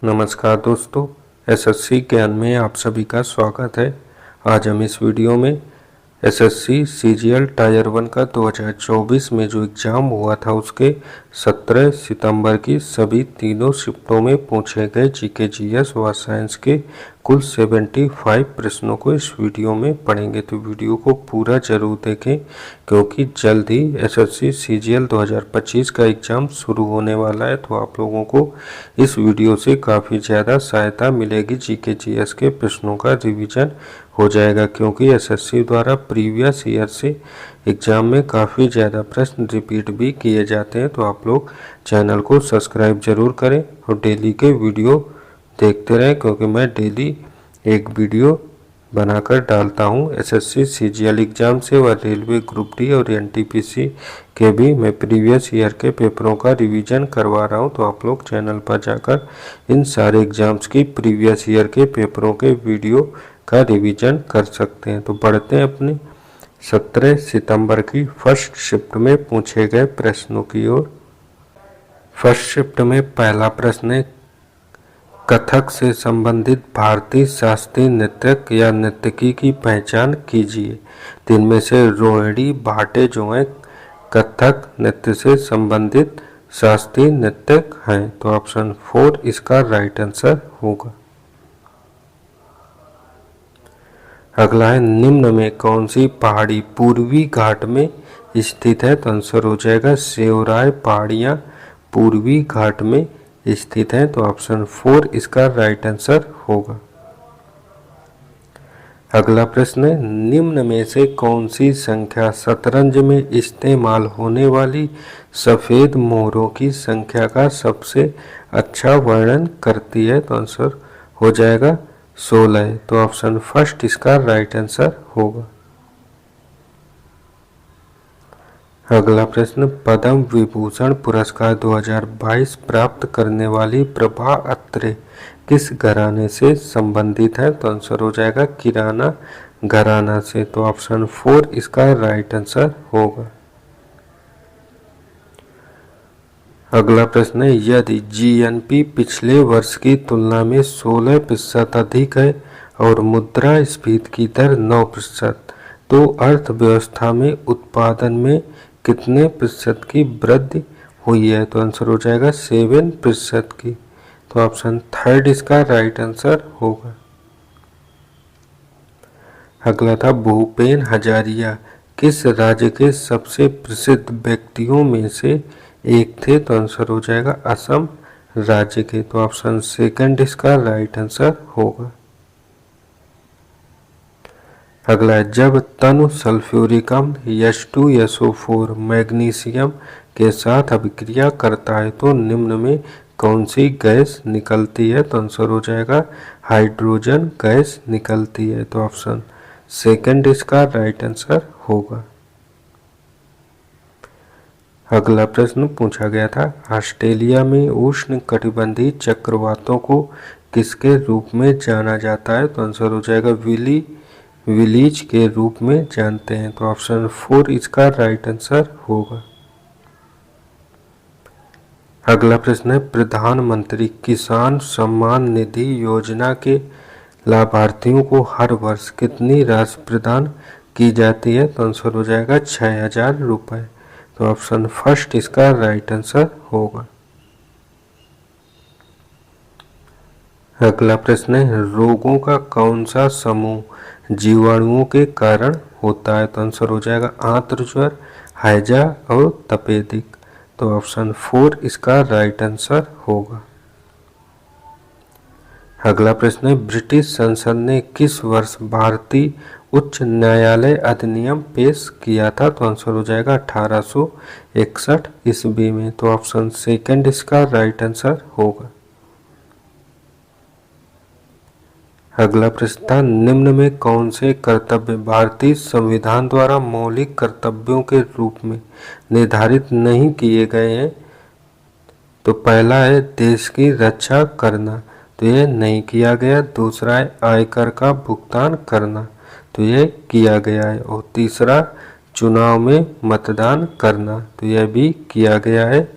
नमस्कार दोस्तों, एसएससी ज्ञान में आप सभी का स्वागत है। आज हम इस वीडियो में एसएससी सीजीएल टायर 1 का 2024 में जो एग्ज़ाम हुआ था उसके 17 सितंबर की सभी तीनों शिफ्टों में पूछे गए जीके जीएस व साइंस के कुल 75 प्रश्नों को इस वीडियो में पढ़ेंगे। तो वीडियो को पूरा जरूर देखें क्योंकि जल्द ही एसएससी सीजीएल 2025 का एग्ज़ाम शुरू होने वाला है। तो आप लोगों को इस वीडियो से काफ़ी ज़्यादा सहायता मिलेगी। जीके जीएस के प्रश्नों का रिवीजन हो जाएगा क्योंकि एसएससी द्वारा प्रीवियस ईयर से एग्ज़ाम में काफ़ी ज़्यादा प्रश्न रिपीट भी किए जाते हैं। तो आप लोग चैनल को सब्सक्राइब जरूर करें और डेली के वीडियो देखते रहें क्योंकि मैं डेली एक वीडियो बनाकर डालता हूं। एसएससी सीजीएल एग्ज़ाम से व रेलवे ग्रुप डी और एनटीपीसी के भी मैं प्रीवियस ईयर के पेपरों का रिवीजन करवा रहा हूं। तो आप लोग चैनल पर जाकर इन सारे एग्ज़ाम्स की प्रीवियस ईयर के पेपरों के वीडियो का रिवीजन कर सकते हैं। तो बढ़ते हैं अपने 17 सितंबर की फर्स्ट शिफ्ट में पूछे गए प्रश्नों की ओर। फर्स्ट शिफ्ट में पहला प्रश्न है, कथक से संबंधित भारतीय शास्त्रीय नृत्यक या नर्तकी की पहचान कीजिए। तो इनमें से रोहिणी भाटे जो है कथक नृत्य से संबंधित शास्त्रीय नृत्यक हैं। तो ऑप्शन 4 इसका राइट आंसर होगा। अगला है, निम्न में कौन सी पहाड़ी पूर्वी घाट में स्थित है। तो आंसर हो जाएगा सेवराय पहाड़ियाँ पूर्वी घाट में स्थित है। तो ऑप्शन 4 इसका राइट आंसर होगा। अगला प्रश्न है, निम्न में से कौन सी संख्या शतरंज में इस्तेमाल होने वाली सफ़ेद मोहरों की संख्या का सबसे अच्छा वर्णन करती है। तो आंसर हो जाएगा 16। तो ऑप्शन फर्स्ट इसका राइट आंसर होगा। अगला प्रश्न, पद्म विभूषण पुरस्कार 2022 प्राप्त करने वाली प्रभा अत्रे किस घराने से संबंधित है। तो आंसर हो जाएगा किराना घराना से। तो ऑप्शन 4 इसका राइट आंसर होगा। अगला प्रश्न है, यदि जीएनपी पिछले वर्ष की तुलना में 16% अधिक है और मुद्रास्फीति की दर 9%, तो अर्थव्यवस्था में उत्पादन में कितने प्रतिशत की वृद्धि हुई है। तो आंसर हो जाएगा 7% की। तो ऑप्शन 3 इसका राइट आंसर होगा। अगला था, भूपेन हजारिया किस राज्य के सबसे प्रसिद्ध व्यक्तियों में से एक थे। तो आंसर हो जाएगा असम राज्य के। तो ऑप्शन 2 इसका राइट आंसर होगा। अगला, जब तनु सल्फ्यूरिक अम्ल H2SO4 मैग्नीशियम के साथ अभिक्रिया करता है तो निम्न में कौन सी गैस निकलती है। तो आंसर हो जाएगा हाइड्रोजन गैस निकलती है। तो ऑप्शन 2 इसका राइट आंसर होगा। अगला प्रश्न पूछा गया था, ऑस्ट्रेलिया में उष्ण कटिबंधीय चक्रवातों को किसके रूप में जाना जाता है। तो आंसर हो जाएगा विलीज के रूप में जानते हैं। तो ऑप्शन 4 इसका राइट आंसर होगा। अगला प्रश्न है, प्रधानमंत्री किसान सम्मान निधि योजना के लाभार्थियों को हर वर्ष कितनी राशि प्रदान की जाती है। तो आंसर हो जाएगा 6000 रुपये। तो ऑप्शन फर्स्ट इसका राइट आंसर होगा। अगला प्रश्न है, रोगों का कौन सा समूह जीवाणुओं के कारण होता है। तो आंसर हो जाएगा आंत्रज्वर, हैजा और तपेदिक। तो ऑप्शन 4 इसका राइट आंसर होगा। अगला प्रश्न है, ब्रिटिश संसद ने किस वर्ष भारतीय उच्च न्यायालय अधिनियम पेश किया था। तो आंसर हो जाएगा 1861 ईस्वी में। तो ऑप्शन 2 इसका राइट आंसर होगा। अगला प्रश्न था, निम्न में कौन से कर्तव्य भारतीय संविधान द्वारा मौलिक कर्तव्यों के रूप में निर्धारित नहीं किए गए हैं। तो पहला है देश की रक्षा करना, तो यह नहीं किया गया। दूसरा है आयकर का भुगतान करना, तो यह किया गया है। और तीसरा चुनाव में मतदान करना, तो यह भी किया गया है।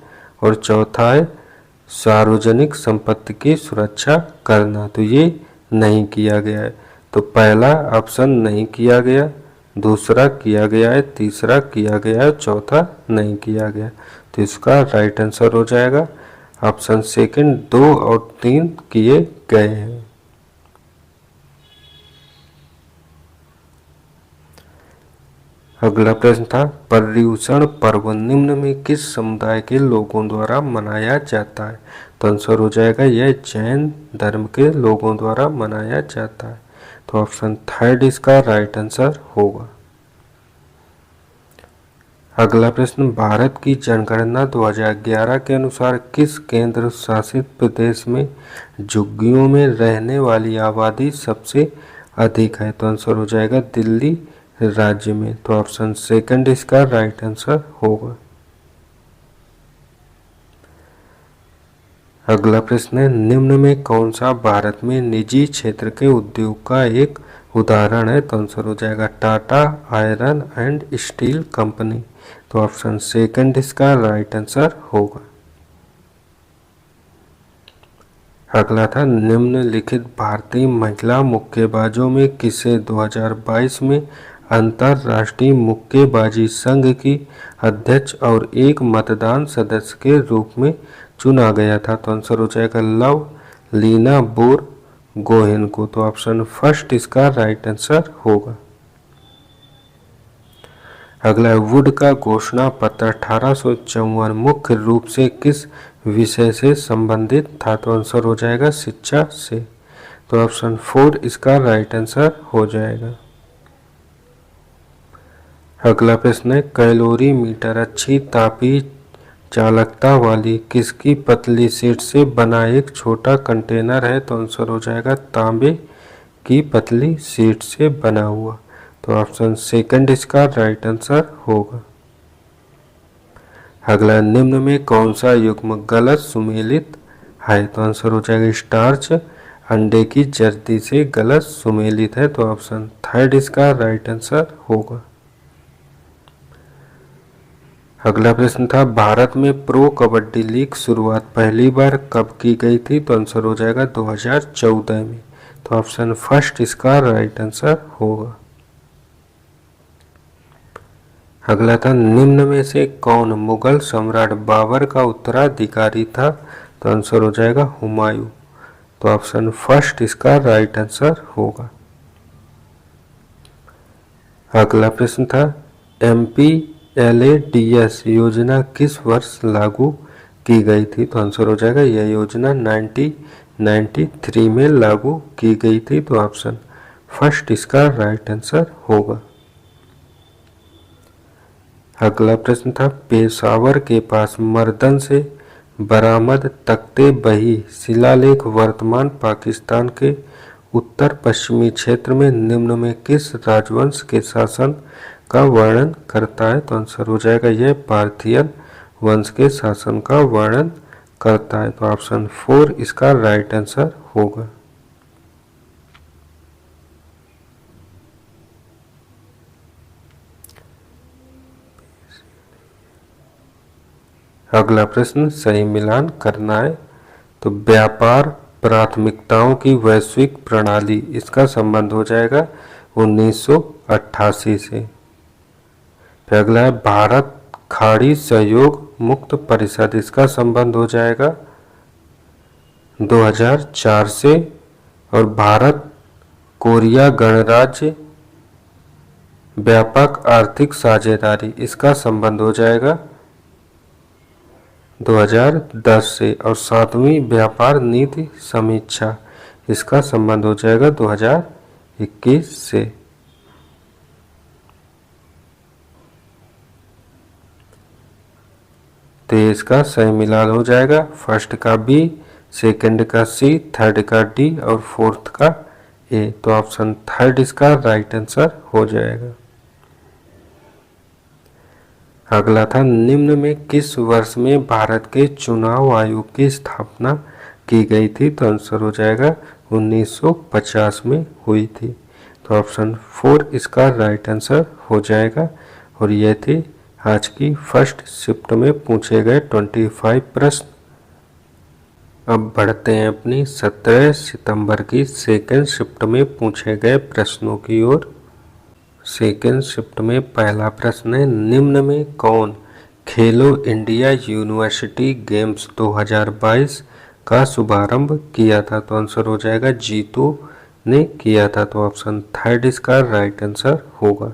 और चौथा है सार्वजनिक संपत्ति की सुरक्षा करना, तो ये नहीं किया गया है। तो पहला ऑप्शन नहीं किया गया, दूसरा किया गया है, तीसरा किया गया है, चौथा नहीं किया गया। तो इसका राइट आंसर हो जाएगा ऑप्शन सेकंड, 2 और 3 किए गए हैं। अगला प्रश्न था पर्युषण पर्व निम्न में किस समुदाय के लोगों द्वारा मनाया जाता है। तो आंसर हो जाएगा यह जैन धर्म के लोगों द्वारा मनाया जाता है। तो ऑप्शन थर्ड इसका राइट आंसर होगा। अगला प्रश्न भारत की जनगणना 2011 के अनुसार किस केंद्र शासित प्रदेश में झुग्गियों में रहने वाली आबादी सबसे अधिक है। तो आंसर हो जाएगा दिल्ली राज्य में। तो ऑप्शन सेकंड इसका राइट आंसर होगा। अगला प्रश्न है निम्न में कौन सा भारत में निजी क्षेत्र के उद्योग का एक उदाहरण है। तो आंसर हो जाएगा Tata iron and steel company. तो ऑप्शन सेकंड इसका राइट आंसर होगा। अगला था निम्नलिखित भारतीय महिला मुक्केबाजों में किसे 2022 में अंतर्राष्ट्रीय मुक्केबाजी संघ की अध्यक्ष और एक मतदान सदस्य के रूप में चुना गया था। तो आंसर हो जाएगा लव लीना बोर गोहेन को। तो ऑप्शन फर्स्ट इसका राइट आंसर होगा। अगला वुड का घोषणा पत्र 1854 मुख्य रूप से किस विषय से संबंधित था। तो आंसर हो जाएगा शिक्षा से। तो ऑप्शन 4 इसका राइट आंसर हो जाएगा। अगला प्रश्न है कैलोरी मीटर अच्छी तापीय चालकता वाली किसकी पतली शीट से बना एक छोटा कंटेनर है। तो आंसर हो जाएगा तांबे की पतली शीट से बना हुआ। तो ऑप्शन सेकंड इसका राइट आंसर होगा। अगला निम्न में कौन सा युग्म गलत सुमेलित है। तो आंसर हो जाएगा स्टार्च अंडे की जर्दी से गलत सुमेलित है। तो ऑप्शन थर्ड इसका राइट आंसर होगा। अगला प्रश्न था भारत में प्रो कबड्डी लीग शुरुआत पहली बार कब की गई थी। तो आंसर हो जाएगा 2014 में। तो ऑप्शन फर्स्ट इसका राइट आंसर होगा। अगला था निम्न में से कौन मुगल सम्राट बाबर का उत्तराधिकारी था। तो आंसर हो जाएगा हुमायूं। तो ऑप्शन फर्स्ट इसका राइट आंसर होगा। अगला प्रश्न था MPLADS योजना किस वर्ष लागू की गई थी। तो आंसर हो जाएगा यह योजना 1993 में लागू की गई थी। तो ऑप्शन फर्स्ट इसका राइट आंसर होगा। अगला प्रश्न था पेशावर के पास मर्दन से बरामद तख्ते बही शिलालेख वर्तमान पाकिस्तान के उत्तर पश्चिमी क्षेत्र में निम्न में किस राजवंश के शासन का वर्णन करता है। तो आंसर हो जाएगा यह पार्थियन वंश के शासन का वर्णन करता है। तो ऑप्शन 4 इसका राइट आंसर होगा। अगला प्रश्न सही मिलान करना है। तो व्यापार प्राथमिकताओं की वैश्विक प्रणाली इसका संबंध हो जाएगा 1988 से। फिर अगला है भारत खाड़ी सहयोग मुक्त परिषद इसका संबंध हो जाएगा 2004 से। और भारत कोरिया गणराज्य व्यापक आर्थिक साझेदारी इसका संबंध हो जाएगा 2010 से। और 7वीं व्यापार नीति समीक्षा इसका संबंध हो जाएगा 2021 से। तो इसका सही मिलान हो जाएगा फर्स्ट का B, सेकंड का C, थर्ड का D और फोर्थ का A। तो ऑप्शन थर्ड इसका राइट आंसर हो जाएगा। अगला था निम्न में किस वर्ष में भारत के चुनाव आयोग की स्थापना की गई थी। तो आंसर हो जाएगा 1950 में हुई थी। तो ऑप्शन 4 इसका राइट आंसर हो जाएगा। और ये थे आज की फर्स्ट शिफ्ट में पूछे गए 25 प्रश्न। अब बढ़ते हैं अपनी 17 सितंबर की सेकेंड शिफ्ट में पूछे गए प्रश्नों की ओर। सेकेंड शिफ्ट में पहला प्रश्न है, निम्न में कौन खेलो इंडिया यूनिवर्सिटी गेम्स 2022 का शुभारंभ किया था? तो आंसर हो जाएगा जीतू ने किया था। तो ऑप्शन थर्ड इसका राइट आंसर होगा।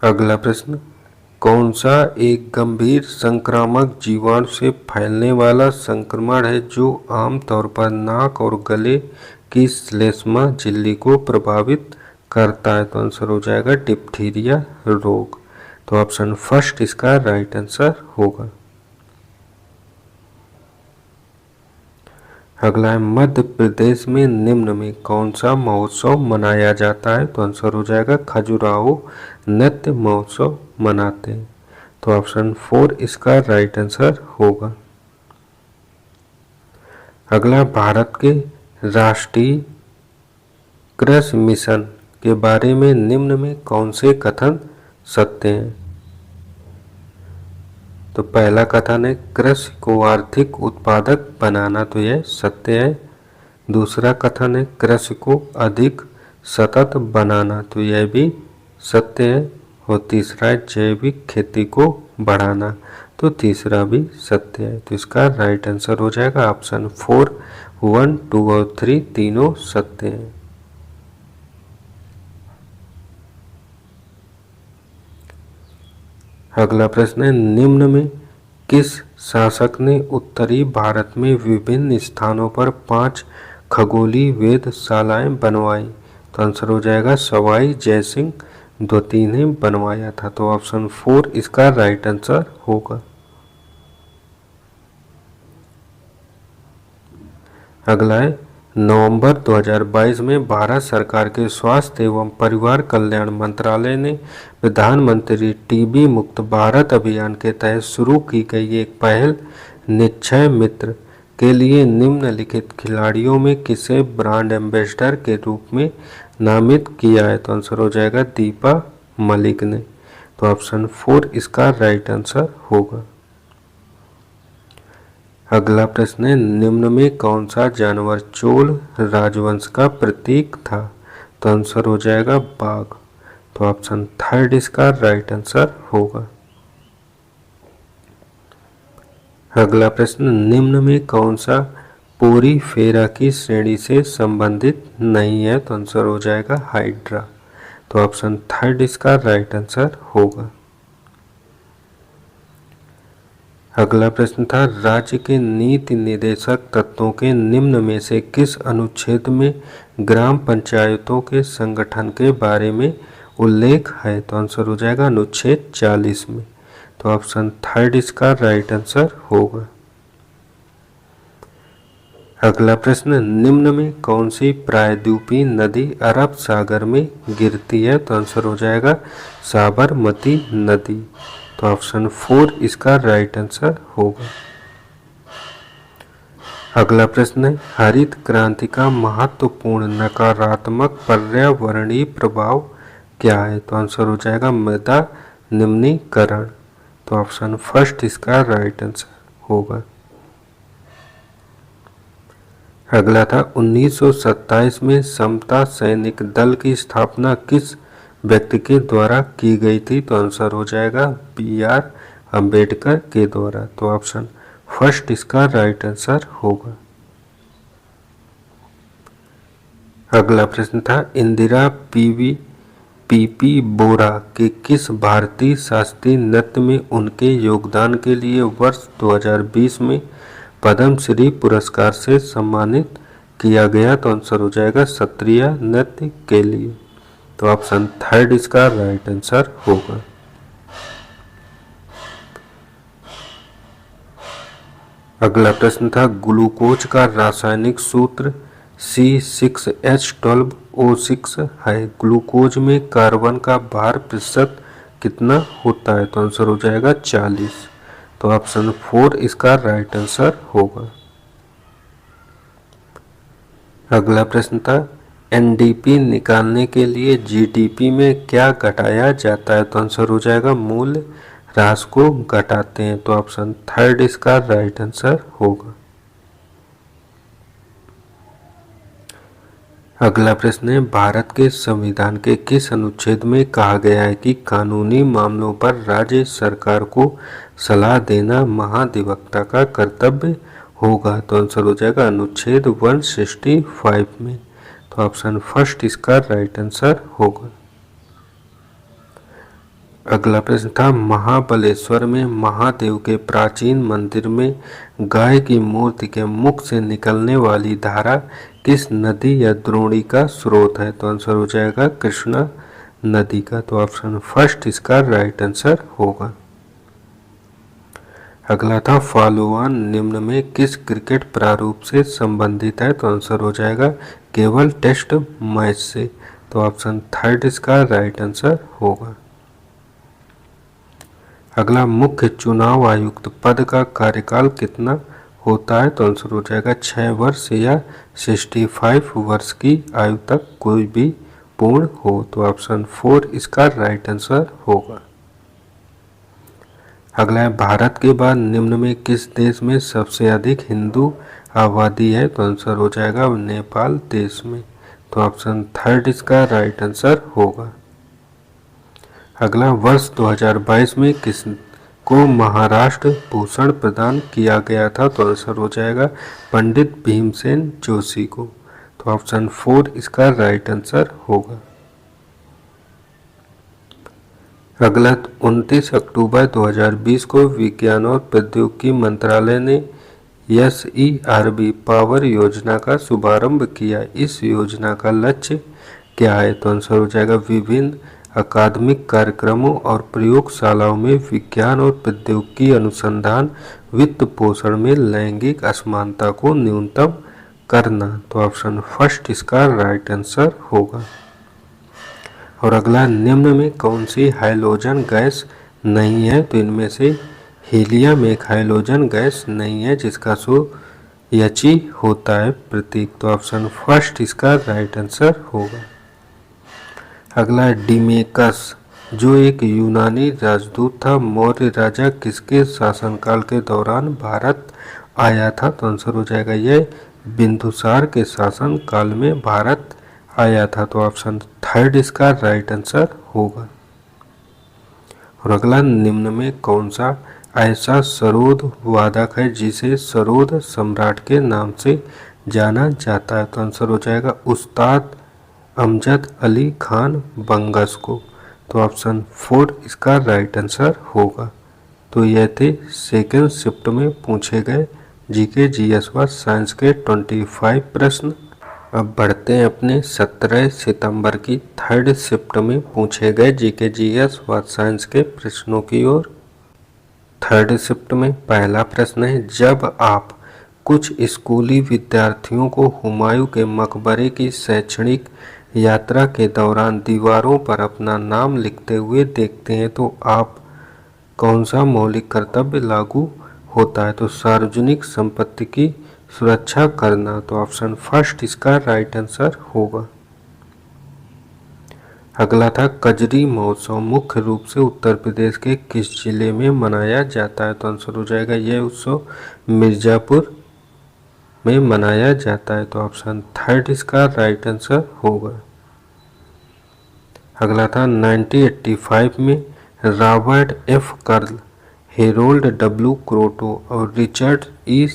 अगला प्रश्न, कौन सा एक गंभीर संक्रामक जीवाणु से फैलने वाला संक्रमण है जो आमतौर पर नाक और गले की श्लेष्मा झिल्ली को प्रभावित करता है? तो आंसर हो जाएगा डिप्थीरिया रोग। तो ऑप्शन फर्स्ट इसका राइट आंसर होगा। अगला है, मध्य प्रदेश में निम्न में कौन सा महोत्सव मनाया जाता है? तो आंसर हो जाएगा खजुराहो नृत्य महोत्सव मनाते हैं। तो ऑप्शन 4 इसका राइट आंसर होगा। अगला, भारत के राष्ट्रीय कृषि मिशन के बारे में निम्न में कौन से कथन सत्य हैं? तो पहला कथन है कृषि को आर्थिक उत्पादक बनाना, तो यह सत्य है। दूसरा कथन है कृषि को अधिक सतत बनाना, तो यह भी सत्य है। और तीसरा है जैविक खेती को बढ़ाना, तो तीसरा भी सत्य है। तो इसका राइट आंसर हो जाएगा ऑप्शन 4, 1, 2 और 3 तीनों सत्य हैं। अगला प्रश्न है, निम्न में किस शासक ने उत्तरी भारत में विभिन्न स्थानों पर 5 खगोलीय वेधशालाएं बनवाई? तो आंसर हो जाएगा सवाई जयसिंह द्वितीय ने बनवाया था। तो ऑप्शन 4 इसका राइट आंसर होगा। अगला है, नवंबर 2022 में भारत सरकार के स्वास्थ्य एवं परिवार कल्याण मंत्रालय ने प्रधानमंत्री टीबी मुक्त भारत अभियान के तहत शुरू की गई एक पहल निक्षय मित्र के लिए निम्नलिखित खिलाड़ियों में किसे ब्रांड एम्बेसडर के रूप में नामित किया है? तो आंसर हो जाएगा दीपा मलिक ने। तो ऑप्शन 4 इसका राइट आंसर होगा। अगला प्रश्न है, निम्न में कौन सा जानवर चोल राजवंश का प्रतीक था? तो आंसर हो जाएगा बाघ। तो ऑप्शन थर्ड इसका राइट आंसर होगा। अगला प्रश्न, निम्न में कौन सा पोरी फेरा की श्रेणी से संबंधित नहीं है? तो आंसर हो जाएगा हाइड्रा। तो ऑप्शन थर्ड इसका राइट आंसर होगा। अगला प्रश्न था, राज्य के नीति निर्देशक तत्वों के निम्न में से किस अनुच्छेद में ग्राम पंचायतों के संगठन के बारे में उल्लेख है? तो आंसर हो जाएगा अनुच्छेद 40 में। तो ऑप्शन थर्ड इसका राइट आंसर होगा। अगला प्रश्न, निम्न में कौन सी प्रायद्वीपीय नदी अरब सागर में गिरती है? तो आंसर हो जाएगा साबरमती नदी। तो ऑप्शन 4 इसका राइट आंसर होगा। अगला प्रश्न है, हरित क्रांति का महत्वपूर्ण नकारात्मक पर्यावरणीय प्रभाव क्या है? तो आंसर हो जाएगा मृदा निम्नीकरण। तो ऑप्शन फर्स्ट इसका राइट आंसर होगा। अगला था, 1927 में समता सैनिक दल की स्थापना किस व्यक्ति के द्वारा की गई थी? तो आंसर हो जाएगा BR अम्बेडकर के द्वारा। तो ऑप्शन फर्स्ट इसका राइट आंसर होगा। अगला प्रश्न था, इंदिरा PP बोरा के किस भारतीय शास्त्रीय नृत्य में उनके योगदान के लिए वर्ष 2020 में पद्म श्री पुरस्कार से सम्मानित किया गया? तो आंसर हो जाएगा सत्रिया नृत्य के लिए। तो ऑप्शन थर्ड इसका राइट आंसर होगा। अगला प्रश्न था, ग्लूकोज का रासायनिक सूत्र C6H12O6 है। ग्लूकोज में कार्बन का भार प्रतिशत कितना होता है? तो आंसर हो जाएगा 40। तो ऑप्शन 4 इसका राइट आंसर होगा। अगला प्रश्न था, एनडीपी निकालने के लिए जीडीपी में क्या घटाया जाता है? तो आंसर हो जाएगा मूल्य ह्रास को घटाते हैं। तो ऑप्शन थर्ड इसका राइट आंसर होगा। अगला प्रश्न है, भारत के संविधान के किस अनुच्छेद में कहा गया है कि कानूनी मामलों पर राज्य सरकार को सलाह देना महाधिवक्ता का कर्तव्य होगा? तो आंसर हो जाएगा अनुच्छेद 165 में। तो ऑप्शन फर्स्ट इसका राइट आंसर होगा। अगला प्रश्न था, महाबलेश्वर में महादेव के प्राचीन मंदिर में गाय की मूर्ति के मुख से निकलने वाली धारा किस नदी या द्रोणी का स्रोत है? तो आंसर हो जाएगा कृष्णा नदी का। तो ऑप्शन फर्स्ट इसका राइट आंसर होगा। अगला था, फॉलोऑन निम्न में किस क्रिकेट प्रारूप से संबंधित है? तो आंसर हो जाएगा केवल टेस्ट मैच से। तो ऑप्शन थर्ड इसका राइट आंसर होगा। अगला, मुख्य चुनाव आयुक्त पद का कार्यकाल कितना होता है? तो आंसर हो जाएगा 6 वर्ष या 65 वर्ष की आयु तक कोई भी पूर्ण हो। तो ऑप्शन 4 इसका राइट आंसर होगा। अगला है, भारत के बाद निम्न में किस देश में सबसे अधिक हिंदू आबादी है? तो आंसर हो जाएगा नेपाल देश में। तो ऑप्शन थर्ड इसका राइट आंसर होगा। अगला, वर्ष 2022 में किस को महाराष्ट्र भूषण प्रदान किया गया था? तो आंसर हो जाएगा पंडित भीमसेन जोशी को। तो ऑप्शन 4 इसका राइट आंसर होगा। अगला, 29 अक्टूबर 2020 को विज्ञान और प्रौद्योगिकी मंत्रालय ने SERB पावर योजना का शुभारंभ किया। इस योजना का लक्ष्य क्या है? तो आंसर हो जाएगा विभिन्न अकादमिक कार्यक्रमों और प्रयोगशालाओं में विज्ञान और प्रौद्योगिकी अनुसंधान वित्त पोषण में लैंगिक असमानता को न्यूनतम करना। तो ऑप्शन फर्स्ट इसका राइट आंसर होगा। और अगला, निम्न में कौन सी हाइड्रोजन गैस नहीं है? तो इनमें से हीलियम एक हाइड्रोजन गैस नहीं है जिसका He होता है प्रतीक। तो ऑप्शन फर्स्ट इसका राइट आंसर होगा। अगला, डिमेकस जो एक यूनानी राजदूत था, मौर्य राजा किसके शासनकाल के दौरान भारत आया था? तो आंसर हो जाएगा यह बिंदुसार के शासन काल में भारत आया था। तो ऑप्शन थर्ड इसका राइट आंसर होगा। और अगला, निम्न में कौन सा ऐसा सरोद वादक है जिसे सरोद सम्राट के नाम से जाना जाता है? तो आंसर हो जाएगा उस्ताद अमजद अली खान बंगस को। तो ऑप्शन 4 इसका राइट आंसर होगा। तो यह थे सेकेंड शिफ्ट में पूछे गए जीके जीएस व साइंस के 25 प्रश्न। अब बढ़ते हैं अपने 17 सितंबर की थर्ड शिफ्ट में पूछे गए जीके जीएस व साइंस के प्रश्नों की ओर। थर्ड शिफ्ट में पहला प्रश्न है, जब आप कुछ स्कूली विद्यार्थियों को हुमायूं के मकबरे की शैक्षणिक यात्रा के दौरान दीवारों पर अपना नाम लिखते हुए देखते हैं तो आप कौन सा मौलिक कर्तव्य लागू होता है? तो सार्वजनिक संपत्ति की सुरक्षा करना। तो ऑप्शन फर्स्ट इसका राइट आंसर होगा। अगला था, कजरी महोत्सव मुख्य रूप से उत्तर प्रदेश के किस जिले में मनाया जाता है? तो आंसर हो जाएगा यह उत्सव मिर्जापुर में मनाया जाता है। तो ऑप्शन थर्ड इसका राइट आंसर होगा। अगला था, 1985 में Robert F Curl, Harold W Kroto और रिचर्ड ई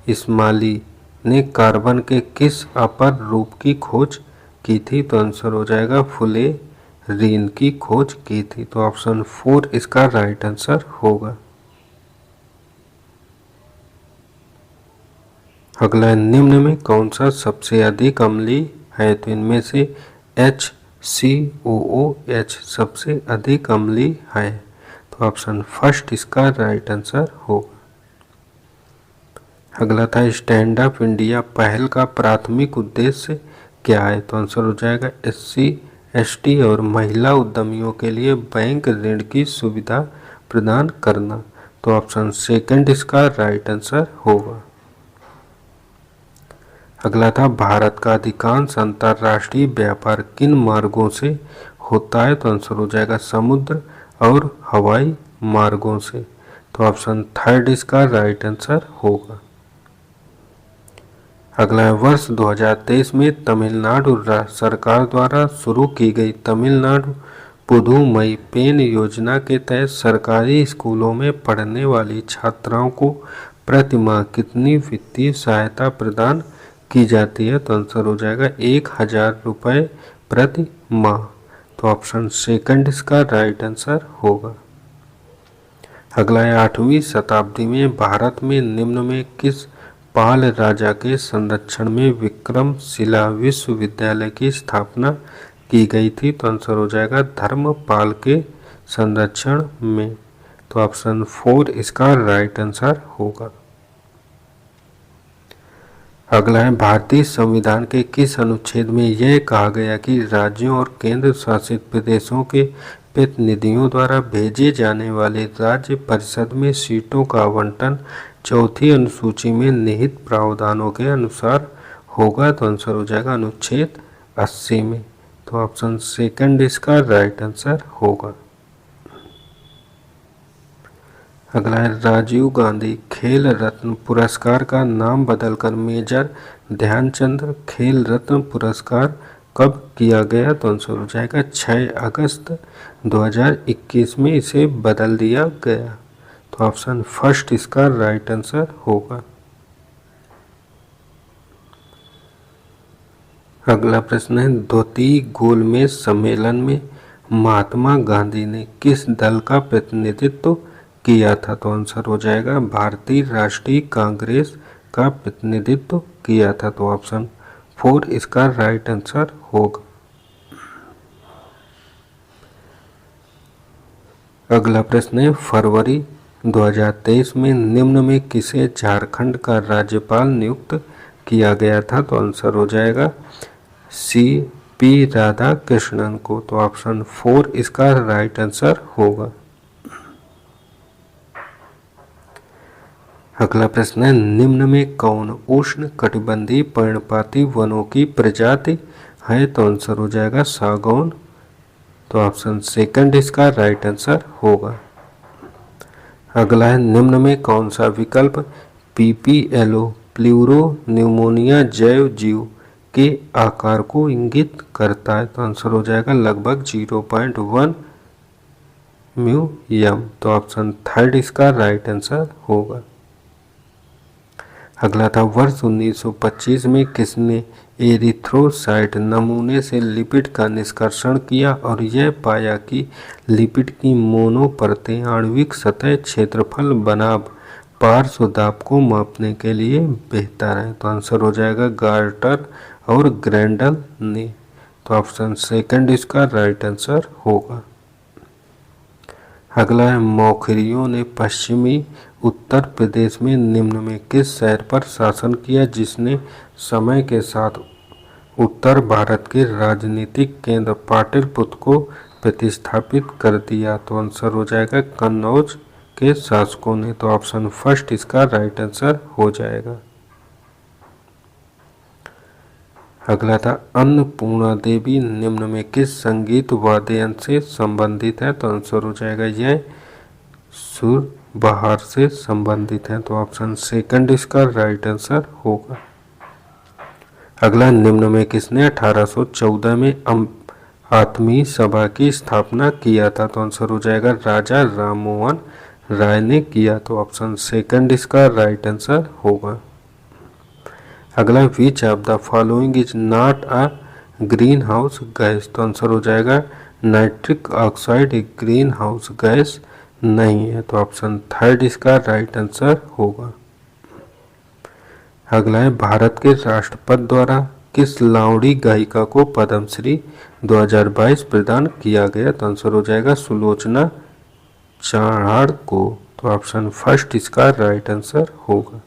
इस्माइली ने कार्बन के किस अपर रूप की खोज की थी? तो आंसर हो जाएगा फुलेरीन की खोज की थी। तो ऑप्शन 4 इसका राइट आंसर होगा। अगला, निम्न में कौन सा सबसे अधिक अम्लीय है? तो इनमें से HCOOH सबसे अधिक अम्लीय है। तो ऑप्शन फर्स्ट इसका राइट आंसर होगा। अगला था, स्टैंड अप इंडिया पहल का प्राथमिक उद्देश्य क्या है? तो आंसर हो जाएगा SC ST और महिला उद्यमियों के लिए बैंक ऋण की सुविधा प्रदान करना। तो ऑप्शन सेकंड इसका राइट आंसर होगा। अगला था भारत का अधिकांश अंतर्राष्ट्रीय व्यापार किन मार्गों से होता है, तो आंसर हो जाएगा समुद्र और हवाई मार्गों से। तो ऑप्शन थर्ड इसका राइट आंसर होगा। अगला है वर्ष 2023 में तमिलनाडु सरकार द्वारा शुरू की गई तमिलनाडु पुदुमई योजना के तहत सरकारी स्कूलों में पढ़ने वाली छात्राओं को प्रति माह कितनी वित्तीय सहायता प्रदान की जाती है, तो आंसर हो जाएगा 1,000 रुपये प्रति माह। तो ऑप्शन सेकंड इसका राइट आंसर होगा। अगला है 8वीं शताब्दी में भारत में निम्न में किस पाल राजा के संरक्षण में विक्रमशिला विश्वविद्यालय की स्थापना की गई थी, तो आंसर हो जाएगा धर्मपाल के संरक्षण में। तो ऑप्शन 4 इसका राइट आंसर होगा। अगला है भारतीय संविधान के किस अनुच्छेद में यह कहा गया कि राज्यों और केंद्र शासित प्रदेशों के प्रतिनिधियों द्वारा भेजे जाने वाले राज्य परिषद में सीटों का आवंटन चौथी अनुसूची में निहित प्रावधानों के अनुसार होगा, तो आंसर हो जाएगा अनुच्छेद 80 में। तो ऑप्शन सेकंड इसका राइट आंसर होगा। अगला है राजीव गांधी खेल रत्न पुरस्कार का नाम बदलकर मेजर ध्यानचंद खेल रत्न पुरस्कार कब किया गया, तो आंसर हो जाएगा 6 अगस्त 2021 में इसे बदल दिया गया। तो ऑप्शन फर्स्ट इसका राइट आंसर होगा। अगला प्रश्न है द्वितीय गोलमेज सम्मेलन में महात्मा गांधी ने किस दल का प्रतिनिधित्व किया था, तो आंसर हो जाएगा भारतीय राष्ट्रीय कांग्रेस का प्रतिनिधित्व किया था। तो ऑप्शन 4 इसका राइट आंसर होगा। अगला प्रश्न है फरवरी 2023 में निम्न में किसे झारखंड का राज्यपाल नियुक्त किया गया था, तो आंसर हो जाएगा CP राधाकृष्णन को। तो ऑप्शन 4 इसका राइट आंसर होगा। अगला प्रश्न है निम्न में कौन उष्ण कटिबंधीय पर्णपाती वनों की प्रजाति है, तो आंसर हो जाएगा सागौन। तो ऑप्शन सेकंड इसका राइट आंसर होगा। अगला है निम्न में कौन सा विकल्प PPLO प्लूरोन्यूमोनिया जैव जीव के आकार को इंगित करता है, तो आंसर हो जाएगा लगभग 0.1 म्यूएम। तो ऑप्शन थर्ड इसका राइट आंसर होगा। अगला था वर्ष 1925 में किसने एरिथ्रोसाइट नमूने से लिपिड का निष्कर्षण किया और यह पाया कि लिपिड की मोनो परतें आणविक सतह क्षेत्रफल बनाम पार्श्व दाब को मापने के लिए बेहतर है, तो आंसर हो जाएगा गार्टर और ग्रैंडल ने। तो ऑप्शन सेकंड इसका राइट आंसर होगा। अगला है मौखरियों ने पश्चिमी उत्तर प्रदेश में निम्न में किस शहर पर शासन किया जिसने समय के साथ उत्तर भारत के राजनीतिक केंद्र पाटलिपुत्र को प्रतिस्थापित कर दिया, तो आंसर हो जाएगा कन्नौज के शासकों ने। तो ऑप्शन फर्स्ट इसका राइट आंसर हो जाएगा। अगला था अन्नपूर्णा देवी निम्न में किस संगीत वाद्य यंत्र से संबंधित है, तो आंसर हो जाएगा यह सुर बहार से संबंधित है। तो ऑप्शन सेकंड इसका राइट आंसर होगा। अगला निम्न में किसने 1814 में आत्मीय सभा की स्थापना किया था, तो आंसर हो जाएगा राजा राममोहन राय ने किया। तो ऑप्शन सेकंड इसका राइट आंसर होगा। अगला which of the following is not a green house gas, तो आंसर हो जाएगा नाइट्रिक ऑक्साइड एक ग्रीन हाउस गैस नहीं है। तो ऑप्शन थर्ड इसका राइट आंसर होगा। अगला है भारत के राष्ट्रपति द्वारा किस लावड़ी गायिका को पद्मश्री 2022 प्रदान किया गया, तो आंसर हो जाएगा सुलोचना चाढ़ को। तो ऑप्शन फर्स्ट इसका राइट आंसर होगा।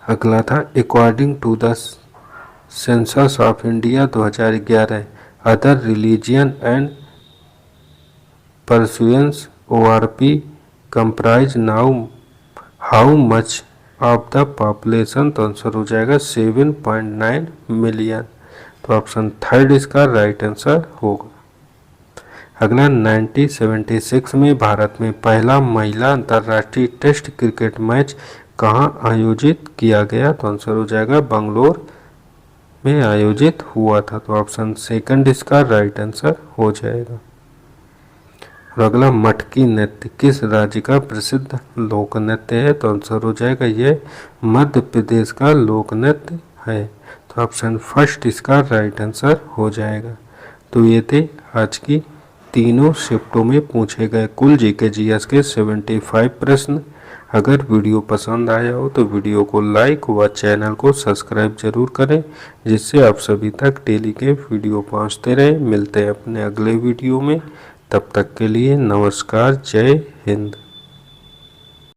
अगला था according to the census of India 2011 other religion and persuasions ORP comprise now how much of the population, तो आंसर हो जाएगा 7.9 मिलियन। तो ऑप्शन थर्ड इसका राइट आंसर होगा। अगला 1976 में भारत में पहला महिला अंतर्राष्ट्रीय टेस्ट क्रिकेट मैच कहाँ आयोजित किया गया, तो आंसर हो जाएगा बंगलोर में आयोजित हुआ था। तो ऑप्शन सेकंड इसका राइट आंसर हो जाएगा। और अगला मटकी नृत्य किस राज्य का प्रसिद्ध लोक नृत्य है, तो आंसर हो जाएगा ये मध्य प्रदेश का लोक नृत्य है। तो ऑप्शन फर्स्ट इसका राइट आंसर हो जाएगा। तो ये थे आज की तीनों शिफ्टों में पूछे गए कुल जीके जीएस के 75 प्रश्न। अगर वीडियो पसंद आया हो तो वीडियो को लाइक व चैनल को सब्सक्राइब जरूर करें, जिससे आप सभी तक डेली के वीडियो पहुंचते रहे। मिलते हैं अपने अगले वीडियो में, तब तक के लिए नमस्कार, जय हिंद।